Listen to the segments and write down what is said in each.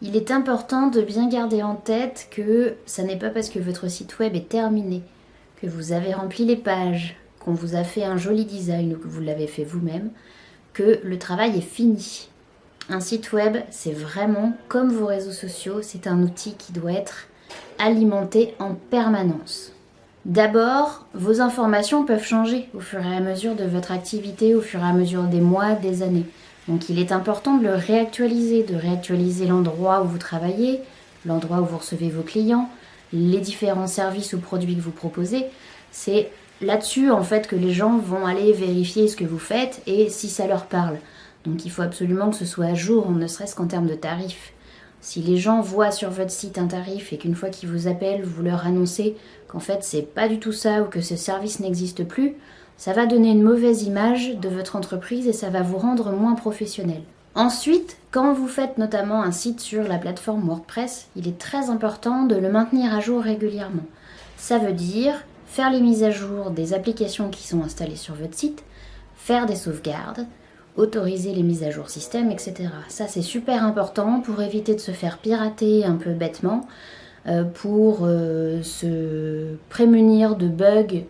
Il est important de bien garder en tête que ça n'est pas parce que votre site web est terminé, que vous avez rempli les pages, qu'on vous a fait un joli design ou que vous l'avez fait vous-même, que le travail est fini. Un site web, c'est vraiment comme vos réseaux sociaux, c'est un outil qui doit être alimenté en permanence. D'abord, vos informations peuvent changer au fur et à mesure de votre activité, au fur et à mesure des mois, des années. Donc il est important de le réactualiser, de réactualiser l'endroit où vous travaillez, l'endroit où vous recevez vos clients, les différents services ou produits que vous proposez. C'est là-dessus en fait que les gens vont aller vérifier ce que vous faites et si ça leur parle. Donc il faut absolument que ce soit à jour, ne serait-ce qu'en termes de tarifs. Si les gens voient sur votre site un tarif et qu'une fois qu'ils vous appellent, vous leur annoncez qu'en fait c'est pas du tout ça ou que ce service n'existe plus, ça va donner une mauvaise image de votre entreprise et ça va vous rendre moins professionnel. Ensuite, quand vous faites notamment un site sur la plateforme WordPress, il est très important de le maintenir à jour régulièrement. Ça veut dire faire les mises à jour des applications qui sont installées sur votre site, faire des sauvegardes, autoriser les mises à jour système, etc. Ça c'est super important pour éviter de se faire pirater un peu bêtement, pour se prémunir de bugs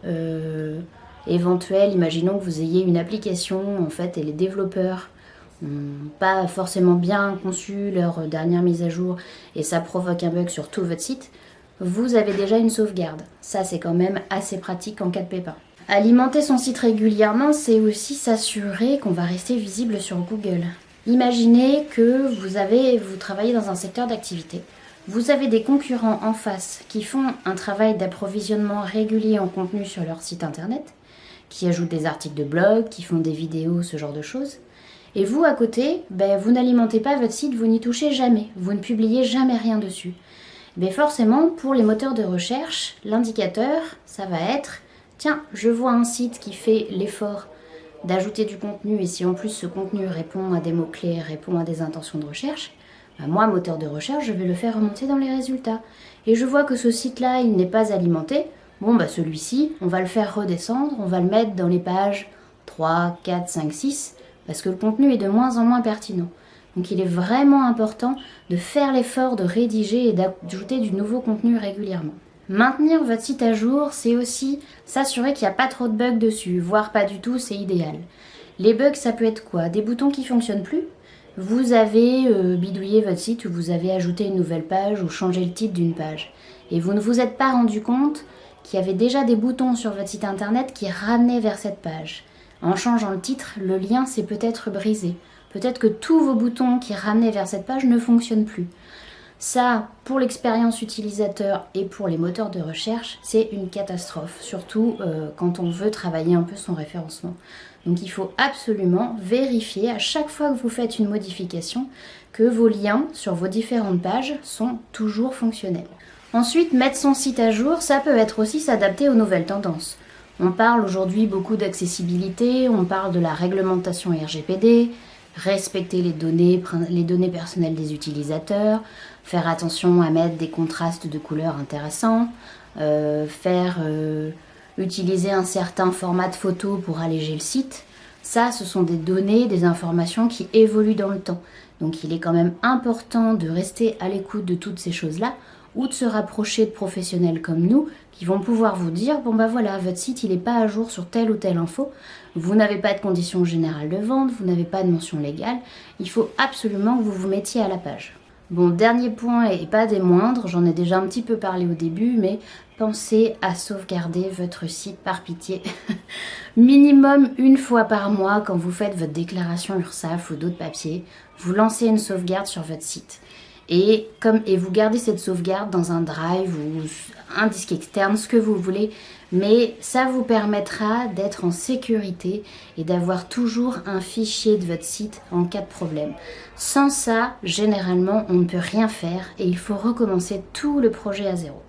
éventuels. Imaginons que vous ayez une application en fait et les développeurs n'ont pas forcément bien conçu leur dernière mise à jour et ça provoque un bug sur tout votre site. Vous avez déjà une sauvegarde. Ça c'est quand même assez pratique en cas de pépin. Alimenter son site régulièrement, c'est aussi s'assurer qu'on va rester visible sur Google. Imaginez que vous travaillez dans un secteur d'activité. Vous avez des concurrents en face qui font un travail d'approvisionnement régulier en contenu sur leur site internet, qui ajoutent des articles de blog, qui font des vidéos, ce genre de choses. Et vous, à côté, vous n'alimentez pas votre site, vous n'y touchez jamais, vous ne publiez jamais rien dessus. Mais forcément, pour les moteurs de recherche, l'indicateur, ça va être tiens, je vois un site qui fait l'effort d'ajouter du contenu et si en plus ce contenu répond à des mots-clés, répond à des intentions de recherche, moi, moteur de recherche, je vais le faire remonter dans les résultats. Et je vois que ce site-là, il n'est pas alimenté. Bon, celui-ci, on va le faire redescendre, on va le mettre dans les pages 3, 4, 5, 6, parce que le contenu est de moins en moins pertinent. Donc il est vraiment important de faire l'effort de rédiger et d'ajouter du nouveau contenu régulièrement. Maintenir votre site à jour, c'est aussi s'assurer qu'il n'y a pas trop de bugs dessus, voire pas du tout, c'est idéal. Les bugs, ça peut être quoi? Des boutons qui ne fonctionnent plus? Vous avez bidouillé votre site ou vous avez ajouté une nouvelle page ou changé le titre d'une page. Et vous ne vous êtes pas rendu compte qu'il y avait déjà des boutons sur votre site internet qui ramenaient vers cette page. En changeant le titre, le lien s'est peut-être brisé. Peut-être que tous vos boutons qui ramenaient vers cette page ne fonctionnent plus. Ça, pour l'expérience utilisateur et pour les moteurs de recherche, c'est une catastrophe, surtout quand on veut travailler un peu son référencement. Donc il faut absolument vérifier à chaque fois que vous faites une modification que vos liens sur vos différentes pages sont toujours fonctionnels. Ensuite, mettre son site à jour, ça peut être aussi s'adapter aux nouvelles tendances. On parle aujourd'hui beaucoup d'accessibilité, on parle de la réglementation RGPD, respecter les données personnelles des utilisateurs, faire attention à mettre des contrastes de couleurs intéressants, utiliser un certain format de photo pour alléger le site. Ça, ce sont des données, des informations qui évoluent dans le temps. Donc il est quand même important de rester à l'écoute de toutes ces choses-là ou de se rapprocher de professionnels comme nous qui vont pouvoir vous dire bon voilà, votre site il n'est pas à jour sur telle ou telle info, vous n'avez pas de conditions générales de vente, vous n'avez pas de mention légale, il faut absolument que vous vous mettiez à la page. Bon, dernier point et pas des moindres, j'en ai déjà un petit peu parlé au début, mais pensez à sauvegarder votre site par pitié. Minimum une fois par mois quand vous faites votre déclaration URSSAF ou d'autres papiers, vous lancez une sauvegarde sur votre site. Et vous gardez cette sauvegarde dans un drive ou un disque externe, ce que vous voulez, mais ça vous permettra d'être en sécurité et d'avoir toujours un fichier de votre site en cas de problème. Sans ça, généralement, on ne peut rien faire et il faut recommencer tout le projet à zéro.